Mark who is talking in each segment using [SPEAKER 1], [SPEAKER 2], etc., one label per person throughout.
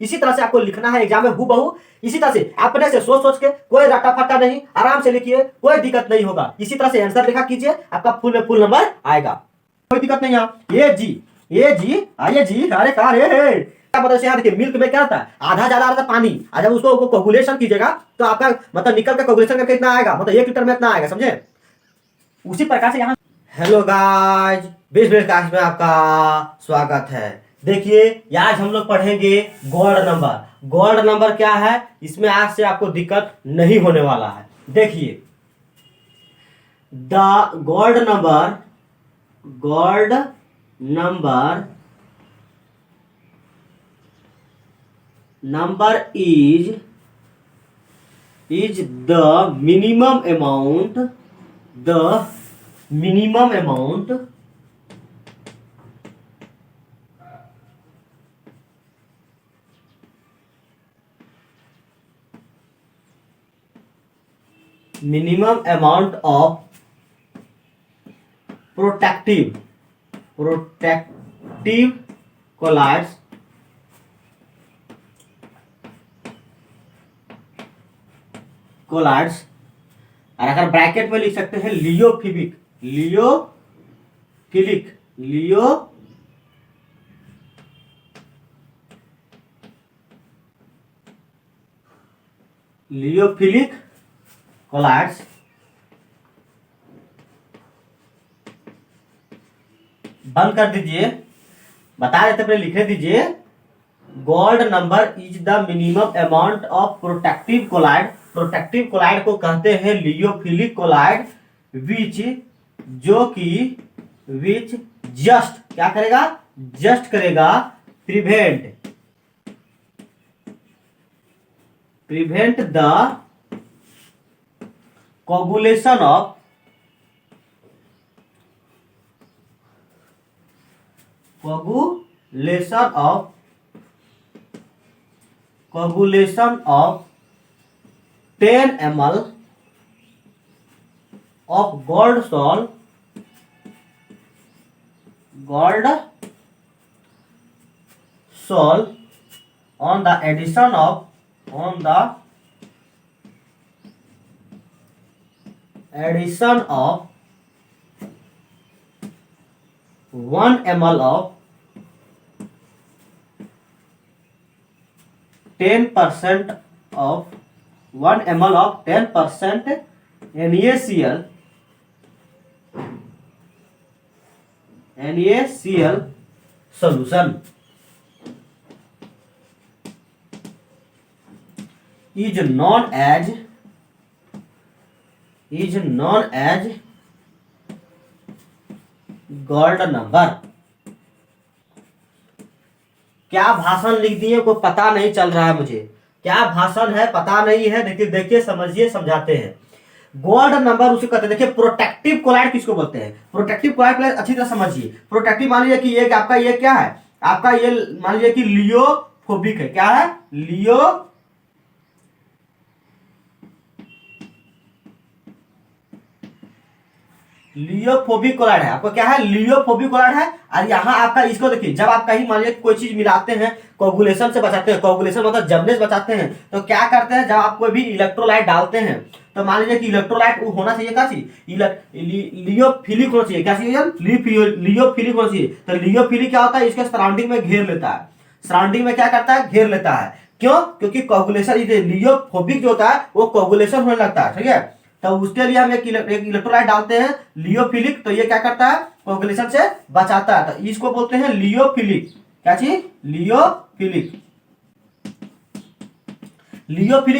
[SPEAKER 1] इसी तरह से आपको लिखना है एग्जाम में हूबहू। इसी तरह से अपने से सोच सोच के, कोई रट्टा फट्टा नहीं, आराम से लिखिए, कोई दिक्कत नहीं होगा। इसी तरह से आंसर लिखा कीजिए, आपका फुल में फुल नंबर आएगा, कोई दिक्कत नहीं है। ये जी आइए जी, अरे कहा रे क्या मतलब यहाँ देखिए, मिल्क में क्या रहता है, आधा ज्यादा रहता है पानी, और जब उसको कोगुलेशन कीजिएगा तो आपका मतलब निकल के कोगुलेशन करके इतना आएगा, मतलब 1 लीटर में इतना आएगा, समझे। उसी प्रकार से यहाँ हेलो गाइस, बीस क्लास में आपका स्वागत है। देखिए आज हम लोग पढ़ेंगे गोल्ड नंबर। गोल्ड नंबर क्या है, इसमें आज से आपको दिक्कत नहीं होने वाला है। देखिए the gold number is the minimum amount of protective colloids और अगर ब्रैकेट में लिख सकते हैं लियोफिलिक colloids बंद कर दीजिए, बता देते पहले लिखे दीजिए। Gold number is the minimum amount of protective colloid. Protective colloid को कहते हैं लियोफिलिक कोलाइड, विच जस्ट क्या करेगा, जस्ट करेगा prevent the coagulation of coagulation of 10 ml of gold salt on the addition of 1 ml of 10% of 1 ml of 10% NaCl solution is known as gold number. क्या भाषण लिख दिए, कोई पता नहीं चल रहा है मुझे, क्या भाषण है पता नहीं है। देखिए समझिए, समझाते हैं। गोल्ड नंबर उसे कहते हैं। देखिए प्रोटेक्टिव कोलाइड किसको बोलते हैं, प्रोटेक्टिव कोलाइड अच्छी तरह समझिए। प्रोटेक्टिव मान लीजिए कि ये आपका ये क्या है, आपका ये मान लीजिए कि लियोफोबिक है। क्या है, लियोफोबिक कोलाइड है। आपको क्या है, लियोफोबिक कोलाइड है। और यहाँ आपका इसको देखिए, जब आप कहीं मान लीजिए कोई चीज मिलाते हैं, कोगुलेशन से बचाते हैं, कोगुलेशन मतलब जमने से बचाते हैं, तो क्या करते हैं, जब आप कोई भी इलेक्ट्रोलाइट डालते हैं तो मान लीजिए कि इलेक्ट्रोलाइट होना चाहिए, क्या चाहिए, लियोफिलिक होना चाहिए। क्या चाहिए, लियोफिलिक होना चाहिए। तो लियोफिलिक क्या होता है, इसके सराउंडिंग में घेर लेता है, सराउंडिंग में क्या करता है, घेर लेता है। क्यों, क्योंकि कोगुलेशन, लियोफोबिक जो होता है वो कोगुलेशन होने लगता है, ठीक है। तो उसके लिए हम एक इलेक्ट्रोलाइट डालते हैं लियोफिलिक, तो ये क्या करता है, कोगुलेशन से बचाता है। तो इसको बोलते हैं लियोफिलिक। क्या चीज, लियोफिलिक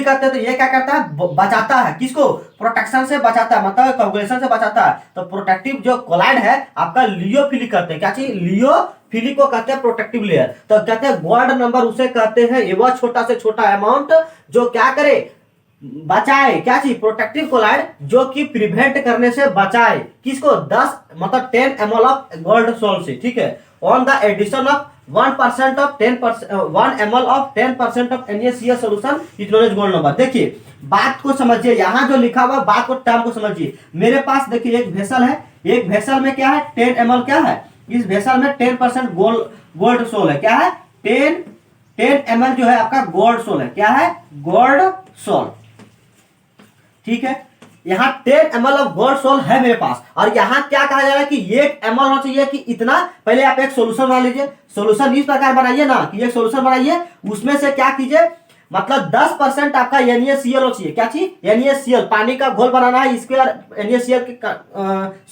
[SPEAKER 1] कहते हैं। तो ये क्या करता है, बचाता है, किसको, प्रोटेक्शन से बचाता है, मतलब कोगुलेशन से बचाता है। तो प्रोटेक्टिव जो कोलाइड है आपका लियोफिलिक कहते हैं। क्या चीज, लियोफिलिक को कहते हैं प्रोटेक्टिव लेयर। तो कहते हैं गोल्ड नंबर उसे कहते हैं, ये वह छोटा से छोटा अमाउंट जो क्या करे, बचाए। क्या चीज, प्रोटेक्टिव कोलाइड जो कि प्रिवेंट करने से बचाए, किसको, 10 मतलब 10 ml ऑफ गोल्ड सोल्ट से, ठीक है, on the addition of 1% of 10% 1 ml of 10% ऑफ NaCl solution is known as gold number. देखिए बात को समझिए, यहाँ जो लिखा हुआ बात को, टर्म को समझिए। मेरे पास देखिए एक वेसल है, एक वेसल में क्या है, 10 ml क्या है, इस वेसल में 10% गोल्ड सोल है। क्या है, 10 10 ml जो है आपका गोल्ड सोल है। क्या है? Gold sol. ठीक है, यहाँ 10 ml ऑफ गोल्ड सोल है मेरे पास, और यहाँ क्या कहा जा रहा है कि 1 ml होना चाहिए कि इतना। पहले आप एक सोल्यूशन बना लीजिए। सोल्यूशन इस प्रकार बनाइए ना कि एक सोल्यूशन बनाइए, उसमें से क्या कीजिए, मतलब 10% आपका NaCl हो चाहिए। क्या चाहिए? NaCl, पानी का घोल बनाना है, इसके NaCl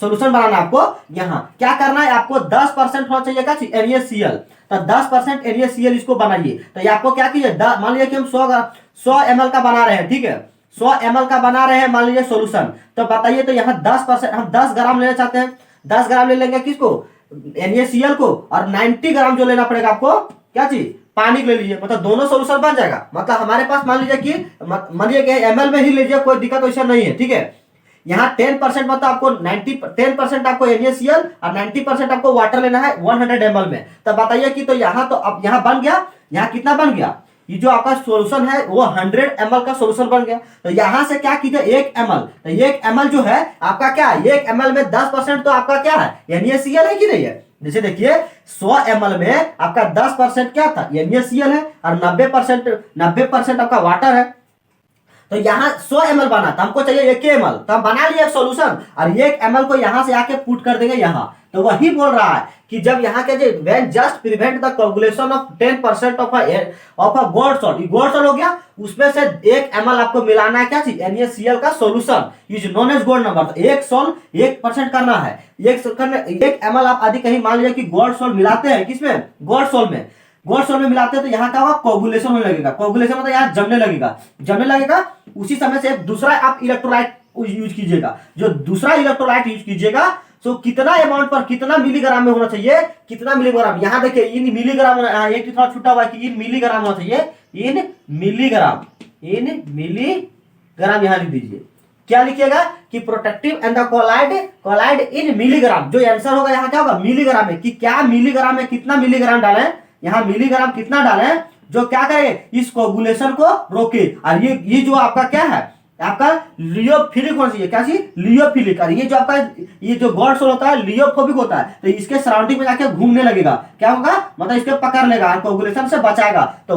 [SPEAKER 1] सोल्यूशन बनाना है आपको। यहाँ क्या करना है, आपको 10% होना चाहिए। क्या चाहिए? NaCl। तो 10% NaCl इसको बनाइए। तो ये आपको क्या कीजिए, मान लीजिए कि हम 100 ml का बना रहे हैं। ठीक है, 100 ml का बना रहे हैं मान लीजिए सोल्यूशन। तो बताइए, तो यहाँ 10%, हम 10 ग्राम लेना चाहते हैं, 10 ग्राम ले लेंगे किसको? NaCl को। और 90 ग्राम जो लेना पड़ेगा आपको, क्या चीज? पानी ले लीजिए। मतलब दोनों सोल्यूशन बन जाएगा। मतलब हमारे पास मान लीजिए कि ml में ही लीजिए, कोई दिक्कत वैसा नहीं है। ठीक है, यहाँ 10% मतलब आपको 10% आपको NaCl और 90% आपको वाटर लेना है 100 ml में। तो बताइए कि तो यहाँ, तो अब यहाँ बन गया, यहाँ कितना बन गया, ये जो आपका सॉल्यूशन है वो 100 ml का सॉल्यूशन बन गया। तो यहां से क्या कीजिए, 1 ml, तो 1 ml जो है आपका क्या है, 1 ml में 10% तो आपका क्या है, NaCl है कि नहीं है। जैसे देखिए 100 ml में आपका 10% क्या था, NaCl है, और 90% आपका वाटर है। तो यहाँ 100 ml बना था, हमको चाहिए 1 ml, तो हम बना लिए सोल्यूशन, और 1 ml को यहां से आके पुट कर देंगे यहाँ। तो वही बोल रहा है कि जब यहाँ के जो when just prevent the coagulation of 10% of a gold salt, ये गोल्ड सॉल्ट हो गया, उसमें से 1 ml आपको मिलाना है। क्या चीज? NaCl का solution is known as gold number. तो 1% करना है, 1 ml आप आदि कहीं मान लीजिए कि गोल्ड सॉल्ट मिलाते हैं, किसमें? गोल्ड सॉल्ट में। गोल्ड सॉल्ट में मिलाते हैं तो यहाँ क्या होगा, कोगुलेशन होने लगेगा। कोगुलेशन मतलब यहाँ जमने लगेगा। उसी समय से दूसरा आप इलेक्ट्रोलाइट यूज कीजिएगा। जो दूसरा इलेक्ट्रोलाइट यूज कीजिएगा, तो कितना अमाउंट पर, कितना मिलीग्राम में होना चाहिए, कितना मिलीग्राम, यहाँ देखिए इन मिलीग्राम, एक थोड़ा छूटा हुआ है कि इन मिलीग्राम होना चाहिए, इन मिलीग्राम यहाँ लिख दीजिए। क्या लिखिएगा कि protective and the colloid in milligram. जो आंसर होगा यहाँ क्या होगा, मिलीग्राम में, कि क्या मिलीग्राम में कितना मिलीग्राम डालें, यहाँ मिलीग्राम कितना डालें, जो क्या करे, इस कोगुलेशन को रोके। और ये जो आपका क्या है, आपका लियोफिलिक होना चाहिए। क्या चीज? लियोफिलिक। और ये जो आपका ये जो गोल्ड सोल होता है लियोफोबिक होता है, तो इसके सराउंडिंग में जाके घूमने लगेगा। क्या होगा, मतलब इसके पकड़ लेगा, कोगुलेशन से बचाएगा। तो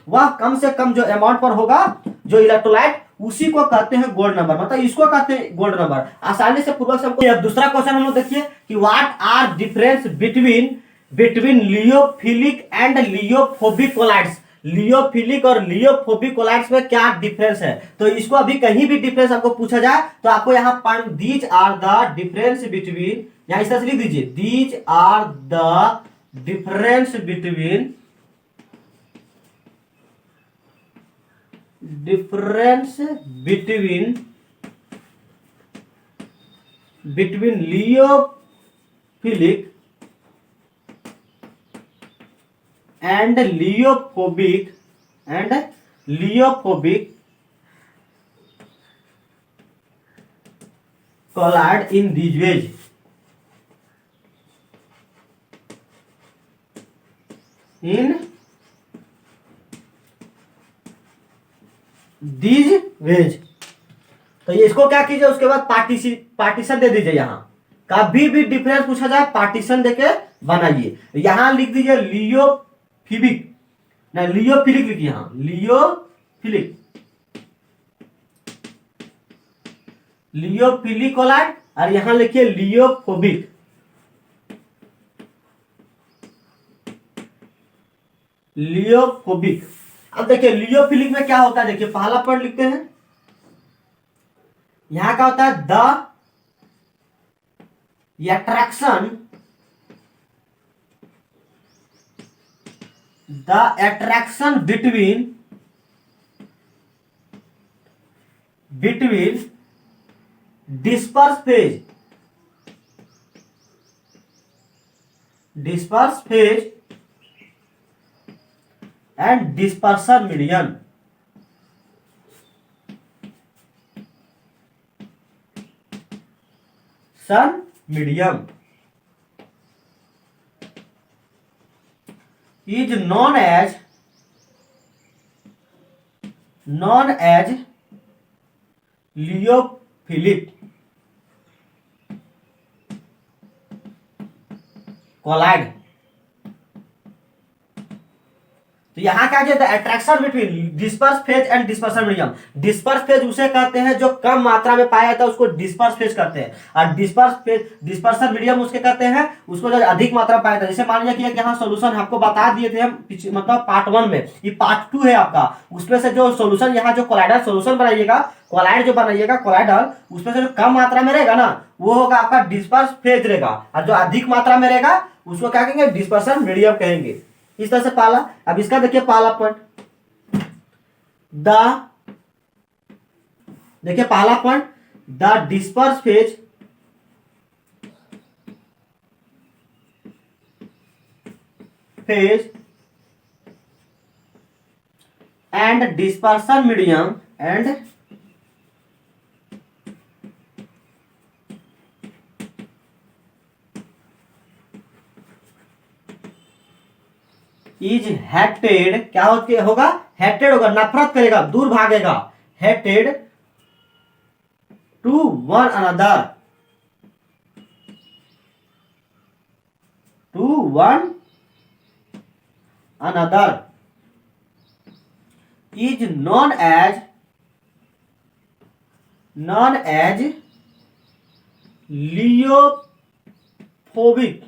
[SPEAKER 1] वह कम से कम जो अमाउंट पर होगा, जो इलेक्ट्रोलाइट, उसी को कहते हैं गोल्ड नंबर, मतलब इसको कहते हैं गोल्ड नंबर। आसानी से पूर्वक सबको। अब दूसरा क्वेश्चन हम लोग देखिए कि what are difference between lyophilic and lyophobic colloids. Lyophilic और लियोफोबिक कोलाइड्स में क्या डिफरेंस है। तो इसको अभी कहीं भी डिफरेंस आपको पूछा जाए तो आपको यहाँ these are the difference between, यहाँ इस तरह से लिख दीजिए, these are the difference between lyophilic and liophobic collide in these ways. तो ये इसको क्या कीजिए, उसके बाद पार्टीशन दे दीजिए। यहाँ कभी भी डिफरेंस पूछा जाए पार्टीशन देके बनाइए। यहां लिख दीजिए लियोफिलिक, ना लियोफिलिक लिखिए, यहां लियोफिलिक कोलाइड, और यहां लिखिए लियोफोबिक। अब देखिए लियोफिलिक में क्या होता है, देखिए पहला पॉइंट लिखते हैं। यहां क्या होता है, the attraction between disperse phase and dispersion medium। is known as lyophilic colloid. तो यहाँ क्या है, attraction between disperse phase and dispersion medium. Disperse phase उसे कहते हैं जो कम मात्रा में पाया जाता है, उसको डिस्पर्स फेज कहते हैं। और डिस्पर्स फेज डिस्पर्सन मीडियम उसके कहते हैं उसको जो अधिक मात्रा में पाया जाता है। जैसे मान लीजिए कि यहाँ सोल्यूशन आपको बता दिए थे हम मतलब पार्ट 1 में, ये पार्ट 2 है आपका। उसमें से जो सोल्यूशन यहाँ जो कोलाइडल सोल्यूशन बनाइएगा, कोलाइड जो बनाइएगा कोलाइडल, उसमें से जो कम मात्रा में रहेगा ना वो होगा आपका डिस्पर्स फेज रहेगा, और जो अधिक मात्रा में रहेगा उसको क्या कहेंगे, डिस्पर्सन मीडियम कहेंगे। इस तरह से पहला। अब इसका देखिए पहला पॉइंट, देखिए पहला point, the disperse phase and dispersion medium and is hated, क्या होगा, हेटेड होगा, नफरत करेगा, दूर भागेगा, hated to one another, to one another, is known as lyophobic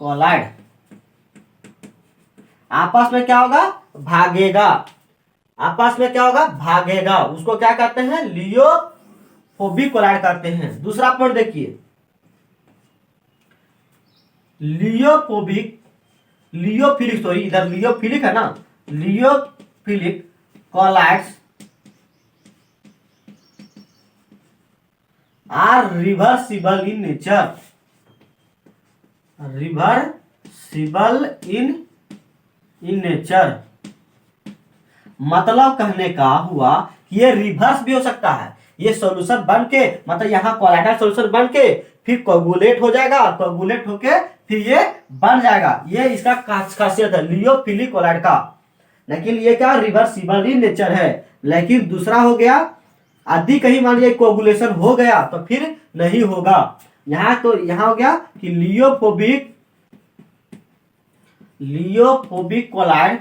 [SPEAKER 1] colloid. आपस में क्या होगा, भागेगा, आपस में क्या होगा, भागेगा, उसको क्या कहते हैं, लियोफोबिक कोलाइड कहते हैं। दूसरा पॉइंट देखिए, लियोफिलिक, सॉरी इधर लियोफिलिक है ना, lyophilic colloids are reversible in nature, reversible in nature. मतलब कहने का हुआ कि ये रिवर्स भी हो सकता है, ये सॉल्यूशन बन के मतलब यहाँ कोलाइडल सॉल्यूशन बन के फिर कोगुलेट हो जाएगा, कोगुलेट होके फिर ये बन जाएगा। ये इसका खासियत है लियोफिलिक कोलाइड का। लेकिन ये क्या, रिवर्सिबल इन नेचर है। लेकिन दूसरा हो गया, यदि कहीं मान लीजिए कोगुलेशन हो गया तो फिर नहीं होगा। यहाँ तो यहाँ हो गया कि lyophobic colloid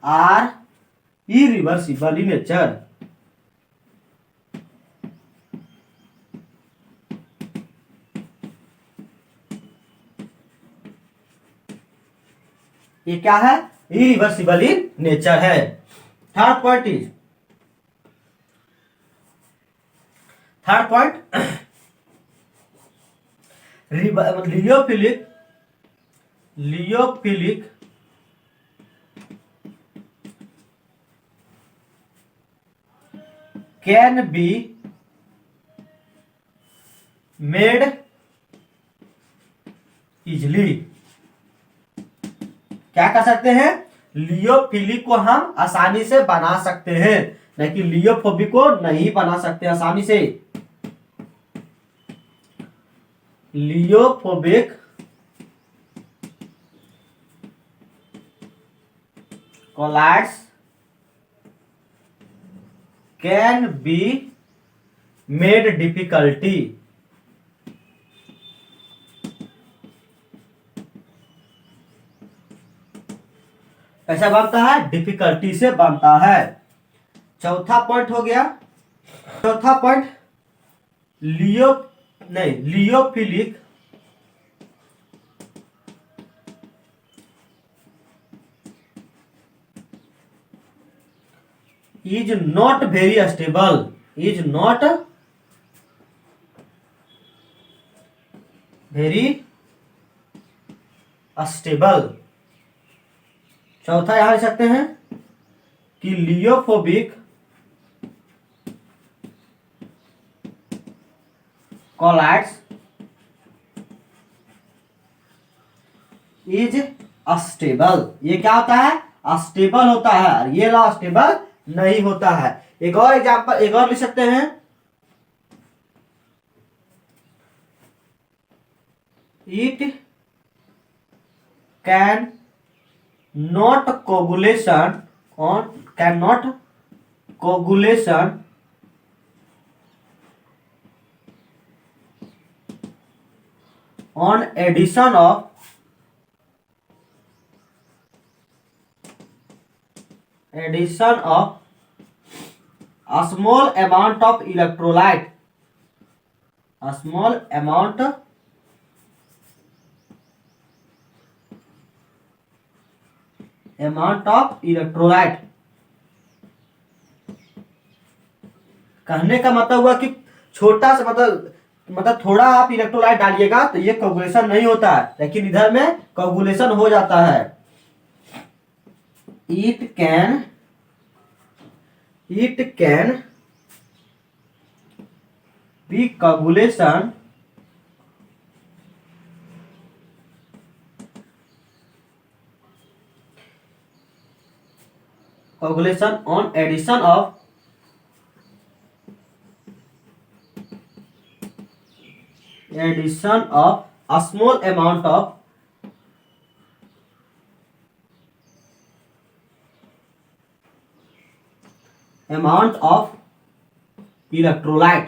[SPEAKER 1] are irreversible in nature. ये क्या है, इरिवर्सिबल इन नेचर है। Third point lyophilic can be made easily. क्या कर सकते हैं, लियोफिलिक को हम आसानी से बना सकते हैं, लेकिन लियोफोबिक को नहीं बना सकते आसानी से। Lyophobic colloids can be made difficulty. कैसा बनता है, डिफिकल्टी से बनता है। चौथा पॉइंट हो गया, चौथा point lyophilic is not very stable, is not very stable. चौथा यहां लिख सकते हैं कि लियोफोबिक कोलाइड्स इज अस्टेबल। ये क्या होता है, अस्टेबल होता है, ये लॉ अस्टेबल नहीं होता है। एक और एग्जांपल, एक और लिख सकते हैं, it can not coagulation on addition of a small amount of electrolyte, a small amount of electrolyte। कहने का मतलब हुआ कि छोटा सा मतलब थोड़ा आप इलेक्ट्रोलाइट डालिएगा तो ये कोगुलेशन नहीं होता है, लेकिन इधर में कोगुलेशन हो जाता है। It can be coagulation on addition of a small amount of electrolyte।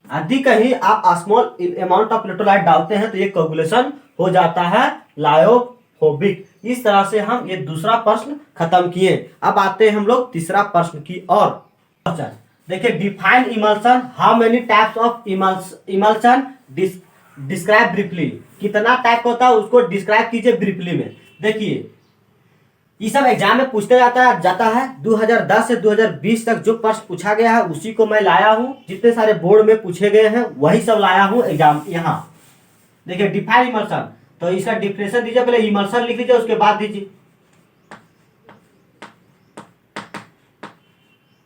[SPEAKER 1] यदि कहीं आप स्मॉल अमाउंट ऑफ इलेक्ट्रोलाइट डालते हैं तो ये कोगुलेशन हो जाता है लायोफोबिक। इस तरह से हम ये दूसरा प्रश्न खत्म किए। अब आते हैं हम लोग तीसरा प्रश्न की ओर। देखिए, define emulsion, how many types of emulsion, describe briefly. कितना टाइप होता है उसको डिस्क्राइब कीजिए ब्रीफली में। देखिए, ये सब एग्जाम में पूछते जाता है। 2010 से 2020 तक जो प्रश्न पूछा गया है उसी को मैं लाया हूं। जितने सारे बोर्ड में पूछे गए हैं वही सब लाया हूं एग्जाम यहाँ। देखिए, डिफाइन इमल्शन, तो इसका डिफिनेशन दीजिए। पहले इमल्शन लिख लीजिए, उसके बाद दीजिए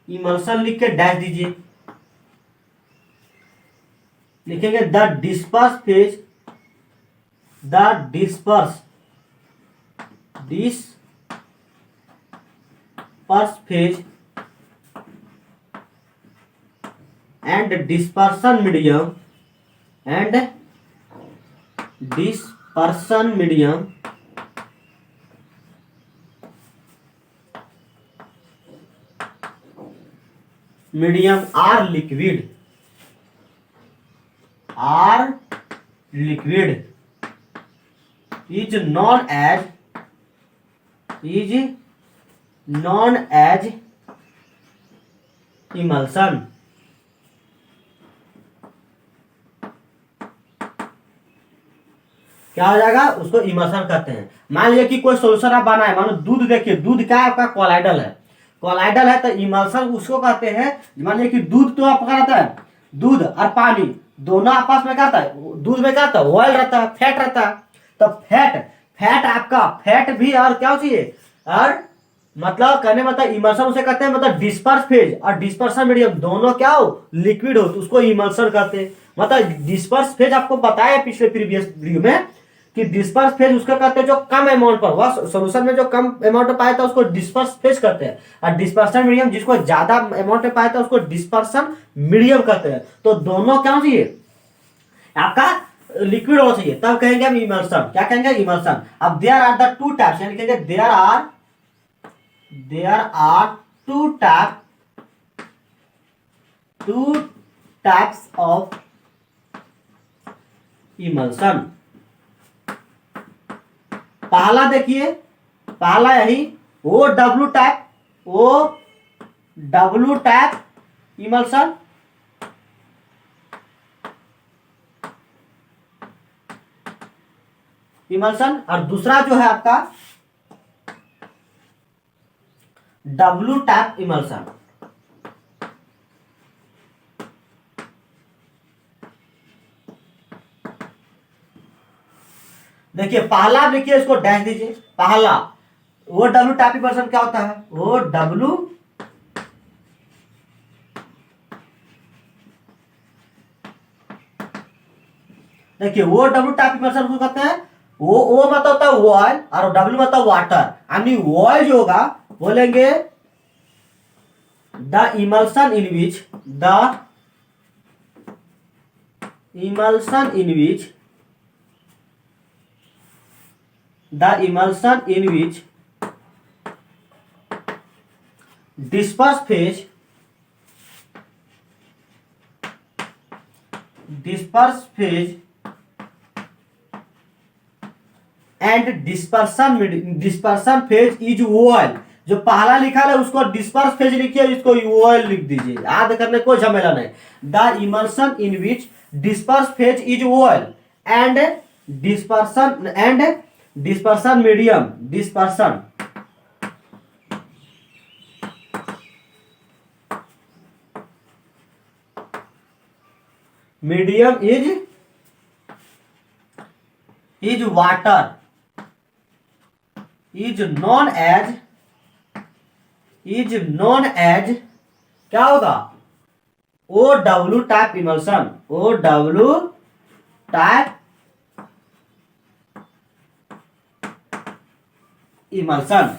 [SPEAKER 1] इमल्शन, लिख के डैश दीजिए। लिखेंगे the disperse phase, phase and dispersion medium are liquid is known as emulsion। क्या हो जाएगा, उसको इमल्शन कहते हैं। मान लीजिए कि कोई सोल्यूशन आप बना है, मानो दूध। देखिए, दूध क्या है आपका, कोलाइडल है तो इमल्शन उसको कहते हैं। मान लीजिए कि दूध तो आपका रहता है, दूध और पानी दोनों आपस में क्या होता है, दूध में क्या होता है, ऑयल रहता है, फैट रहता है। तो फैट आपका फैट भी और क्या चाहिए, और मतलब कहने मतलब इमल्शन उसे कहते हैं। मतलब डिस्पर्स फेज और डिस्पर्सन मीडियम दोनों क्या हो, लिक्विड हो, तो उसको इमल्शन कहते हैं। मतलब डिस्पर्स फेज आपको बताया पिछले प्रीवियस वीडियो में कि डिस्पर्स फेज उसका कहते हैं जो कम अमाउंट पर, वह सॉल्यूशन में जो कम अमाउंट में पाया था उसको डिस्पर्स फेज कहते हैं। और डिस्पर्सन मीडियम जिसको ज्यादा अमाउंट में पाया था उसको डिस्पर्सन मीडियम कहते हैं। तो दोनों क्या चाहिए, आपका लिक्विड होना चाहिए, तब कहेंगे हम इमल्शन। क्या कहेंगे, इमल्शन। अब there are the two types, यानी कहेंगे there are two types of emulsion। पहला देखिए, पहला यही OW टाइप इमल्शन। और दूसरा जो है आपका W टाइप इमल्शन। देखिए, पहला देखिए, इसको डैश दीजिए। पहला OW टाइप इमल्शन क्या होता है, OW देखिए, OW टाइप इमल्शन को कहते हैं। ओ मतलब होता है ऑयल और W मतलब वाटर। यानी ऑयल जो होगा बोलेंगे the emulsion in which disperse phase disperse phase and dispersion phase is oil. जो पहला लिखा है उसको डिस्पर्स फेज लिखिए, इसको ओएल लिख दीजिए, याद करने कोई झमेला नहीं। The emulsion in which disperse phase is oil and dispersion medium is water is known as क्या होगा, O W type emulsion, O W type emulsion.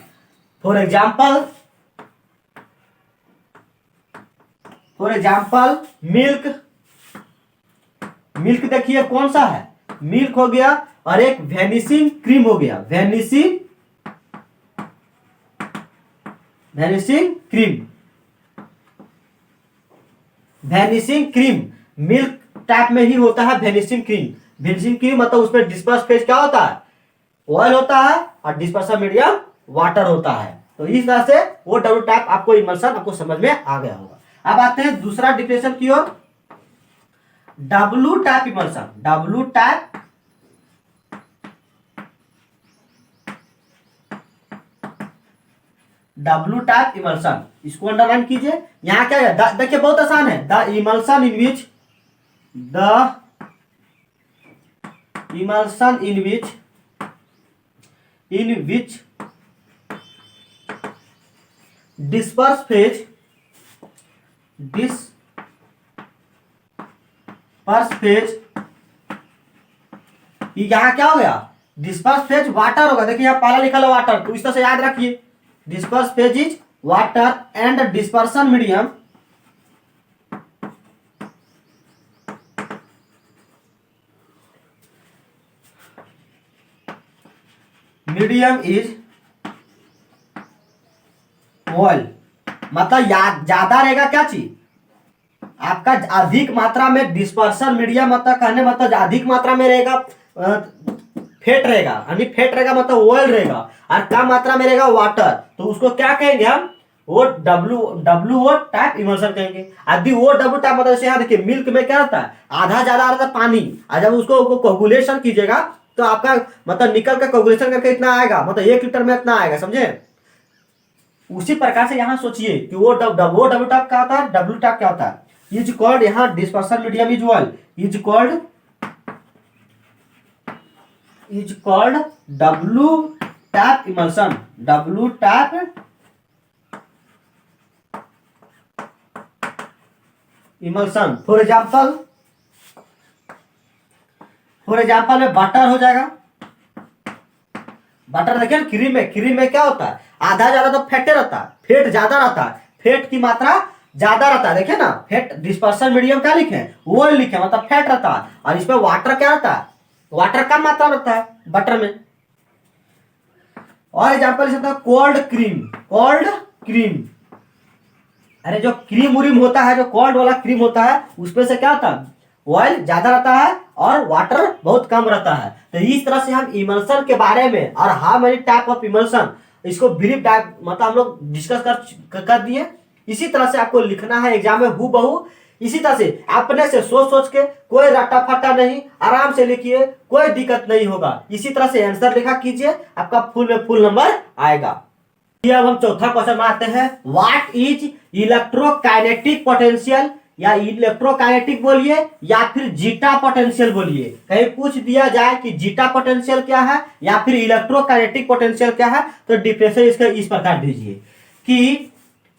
[SPEAKER 1] For example milk देखिए कौन सा है, मिल्क हो गया, और एक वेनिसिंग क्रीम हो गया, वेनिसिंग क्रीम मिल्क टाइप में ही होता है। वेनिसिंग क्रीम मतलब उसमें डिस्पर्स फेज क्या होता है, ऑयल होता है, और डिस्पर्सन मीडियम वाटर होता है। तो इस तरह से वो डब्ल्यू टाइप आपको इमल्सन आपको समझ में आ गया होगा। अब आते हैं दूसरा डिफिनेशन की ओर, W type emulsion. W type emulsion, इसको अंडरलाइन कीजिए। यहां क्या है, देखिए बहुत आसान है। The emulsion in which disperse phase यहां क्या हो गया, डिस्पर्स फेज वाटर होगा। देखिए यहां पहला लिखा है वाटर, तो इस तरह से याद रखिए, disperse phase is water and dispersion medium is oil. मतलब ज्यादा रहेगा क्या चीज आपका, अधिक मात्रा में डिस्पर्सन मीडियम, मतलब कहने मतलब अधिक मात्रा में रहेगा फेट रहेगा, यानी फेट रहेगा मतलब ऑयल रहेगा, और कम मात्रा में रहेगा वाटर, तो उसको क्या कहेंगे हम, वो डब्ल्यू टाइप इमल्सन कहेंगे। यदि वो डब्ल्यू टाइप मतलब जैसे यहाँ देखिए मिल्क में क्या रहता है, आधा ज्यादा रहता है पानी, और जब उसको कोगुलेशन कीजिएगा तो आपका मतलब निकल कर कोगुलेशन करके इतना आएगा, मतलब 1 लीटर में इतना आएगा, समझे। उसी प्रकार से यहाँ सोचिए कि वो डब्ल्यू टाइप क्या होता है, डब्ल्यू टाइप क्या होता है, इज कॉल्ड, यहाँ dispersion medium is oil, is called W type emulsion, W type emulsion. For example में बटर हो जाएगा। बटर देखिए क्रीम में क्या होता है, आधा ज्यादा तो फैटे रहता है, फेट ज्यादा रहता है, फेट की मात्रा ज्यादा रहता है। देखिए ना, फेट डिस्पर्सन मीडियम क्या लिखे, वो लिखे, मतलब फैट रहता है, और इसमें वाटर क्या रहता है, वाटर कम मात्रा रहता है बटर में। और एग्जाम्पल जैसे कोल्ड क्रीम, अरे जो क्रीम उरीम होता है, जो कोल्ड वाला क्रीम होता है, उसमें से क्या होता है, ऑयल ज्यादा रहता है और वाटर बहुत कम रहता है। तो इस तरह से हम इमल्सन के बारे में और how many type of emulsion, इसको ब्रीफ टाइप मतलब हम लोग डिस्कस कर दिए। इसी तरह से आपको लिखना है एग्जाम में हूबहू, इसी तरह से अपने से सोच के, कोई रट्टा फट्टा नहीं, आराम से लिखिए, कोई दिक्कत नहीं होगा। इसी तरह से आंसर लिखा कीजिए, आपका फुल में फुल नंबर आएगा। अब हम चौथा क्वेश्चन आते हैं, व्हाट इज इलेक्ट्रोकाइनेटिक पोटेंशियल, या इलेक्ट्रोकाइनेटिक बोलिए या फिर जीटा पोटेंशियल बोलिए। कहीं पूछ दिया जाए कि जीटा पोटेंशियल क्या है या फिर इलेक्ट्रोकाइनेटिक पोटेंशियल क्या है, तो डिफरेंस इसका इस प्रकार दीजिए कि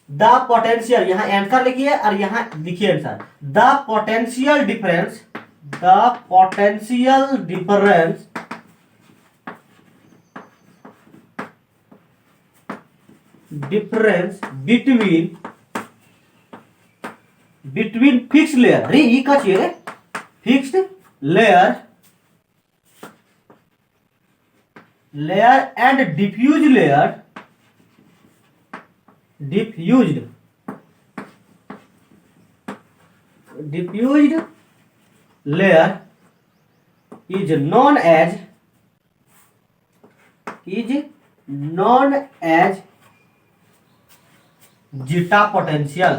[SPEAKER 1] द पोटेंशियल, यहां आंसर लिखिए और यहां लिखिए answer, the potential difference between fixed layer, अरे ये क्या चाहिए, fixed layer and diffuse layer is known as zeta potential.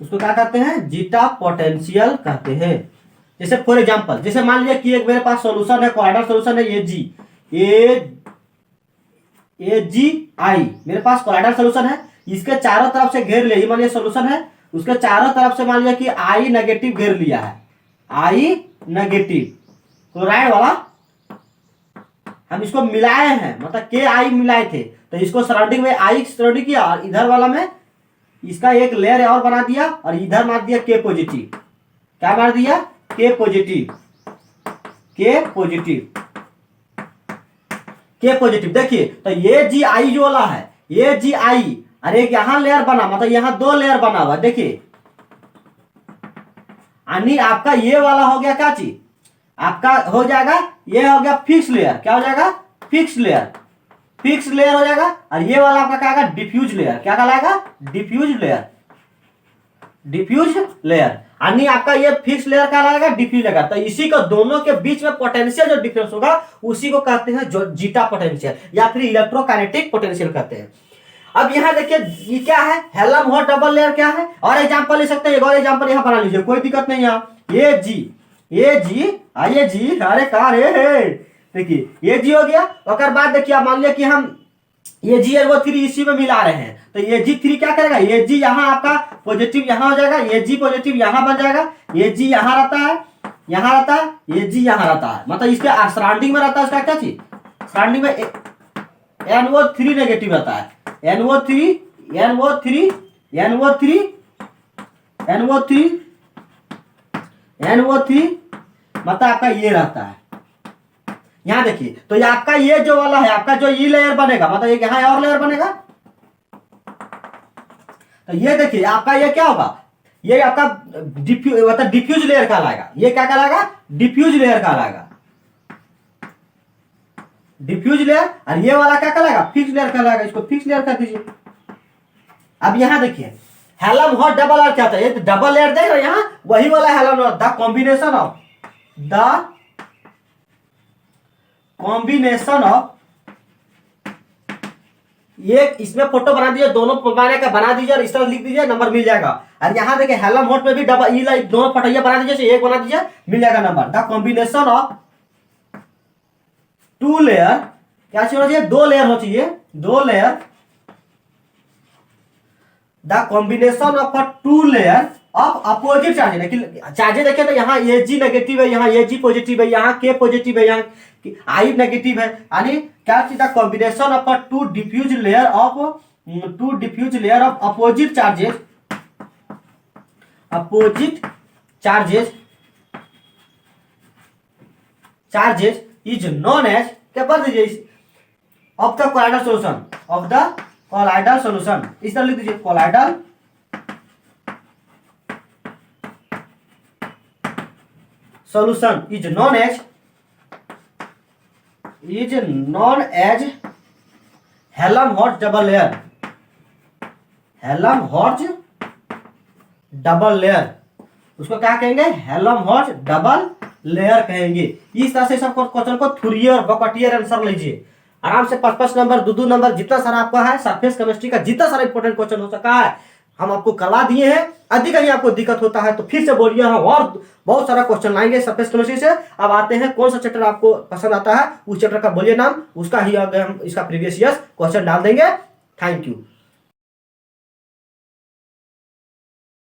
[SPEAKER 1] उसको क्या कहते हैं? जीटा पोटेंशियल कहते हैं। जैसे फॉर एग्जांपल, जैसे मान लीजिए कि एक मेरे पास सॉल्यूशन है, कोलाइडल सॉल्यूशन है ए जी आई, मेरे पास कोलाइडल सॉल्यूशन है, इसके चारों तरफ से घेर लिया, ये मान लीजिए सॉल्यूशन है, उसके चारों तरफ से मान लिया कि आई नेगेटिव घेर लिया है, आई नेगेटिव क्लोराइड वाला, हम इसको मिलाए हैं, मतलब के आई मिलाए थे, तो इसको सराउंडिंग में आई सराउंडिंग किया और इधर वाला में इसका एक लेयर और बना दिया और इधर मार दिया के पॉजिटिव। क्या मार दिया? के पॉजिटिव, के पॉजिटिव, के पॉजिटिव। देखिए तो ये जी आई जो वाला है, ये जी आई, अरे एक यहां लेयर बना, मतलब यहां दो लेयर बना हुआ, देखिए यानी आपका ये वाला हो गया क्या चीज, आपका हो जाएगा, ये हो गया फिक्स लेयर। क्या हो जाएगा? फिक्स लेयर, फिक्स लेयर हो जाएगा। और ये वाला आपका क्या आएगा? Diffuse layer. क्या कहलाएगा? डिफ्यूज लेयर, डिफ्यूज लेयर, यानी आपका ये फिक्स लेयर का लाएगा, डिफ्यूज लेयर। तो इसी को दोनों के बीच में पोटेंशियल जो डिफरेंस होगा उसी को कहते हैं जो जीटा पोटेंशियल या फिर इलेक्ट्रोकाइनेटिक पोटेंशियल कहते हैं। अब यहाँ देखिए ये क्या है? हेल्महोल्ट्ज डबल लेयर क्या है? और एग्जांपल ले सकते हैं, एक और एग्जांपल यहाँ बना लीजिए, कोई दिक्कत नहीं। यहाँ ये जी आइए जी, अरे कहा रे, देखिए ये जी हो गया। और बाद देखिए मान लिया कि हम ये जी और वो थ्री इसी में मिला रहे हैं, तो ये जी थ्री क्या करेगा? ये जी यहाँ आपका पॉजिटिव यहाँ हो जाएगा, ये जी पॉजिटिव यहाँ बन जाएगा, ये जी यहाँ रहता है, यहाँ रहता है, ये जी यहाँ रहता है, मतलब इसके सराउंडिंग में रहता है उसका क्या चीज? सराउंडिंग में NO3 नेगेटिव रहता है, NO3 NO3 NO3 NO3 NO3, मतलब आपका ये रहता है। यहां देखिए तो ये आपका ये जो वाला है, आपका जो ये लेयर बनेगा, मतलब एक यहां और लेयर बनेगा, तो ये देखिए आपका ये क्या होगा? ये आपका मतलब डिफ्यूज लेयर कहलाएगा। ये क्या कहलाएगा? डिफ्यूज लेयर कहलाएगा, डिफ्यूज लेयर। और ये वाला क्या कहलाएगा? फिक्स लेयर कहलाएगा, इसको फिक्स लेयर कर दीजिए। अब यहां देखिए हेल्महोल्ट्ज डबल लेयर क्या था? ये डबल लेयर देख रहे हैं, यहां वही वाला हेल्महोल्ट्ज, द कॉम्बिनेशन ऑफ ये इसमें फोटो बना दीजिए, दोनों पैमाने का बना दीजिए और इस तरह लिख दीजिए, नंबर मिल जाएगा। और यहाँ देखिए हेल्महोल्ट्ज में भी डबल ये दोनों पटैया बना दीजिए, एक बना दीजिए, मिल जाएगा number. The combination of two layer, क्या होना चाहिए? दो लेयर हो चाहिए, दो layer. The combination of two layer of opposite charges. देखिए तो यहाँ ये जी नेगेटिव है, यहाँ ये जी पॉजिटिव है, यहाँ के पॉजिटिव है, यहाँ आई नेगेटिव है, यानी क्या चीज? The combination of two diffuse layer of opposite charges is known as, क्या बोल दीजिए? ऑफ द कोलाइडल सॉल्यूशन, इस तरह लिख दीजिए, colloidal solution is known as Helmholtz double layer, Helmholtz double layer, उसको क्या कहेंगे? हेल्महोल्ट्ज डबल लेयर कहेंगे। इस तरह से सब क्वेश्चन को थ्योरी और बकटियर आंसर लीजिए आराम से, 5-5 नंबर 2-2 नंबर जितना सारा आपका है, सरफेस केमिस्ट्री का जितना सारा इंपॉर्टेंट क्वेश्चन हो सका है हम आपको करा दिए हैं। अधिक कहीं आपको दिक्कत होता है तो फिर से बोलिए, हम और बहुत सारा क्वेश्चन लाएंगे सरफेस केमिस्ट्री से। अब आते हैं कौन सा चैप्टर आपको पसंद आता है, उस चैप्टर का बोलिए नाम, उसका ही आगे हम इसका प्रीवियस ईयर क्वेश्चन डाल देंगे। Thank you.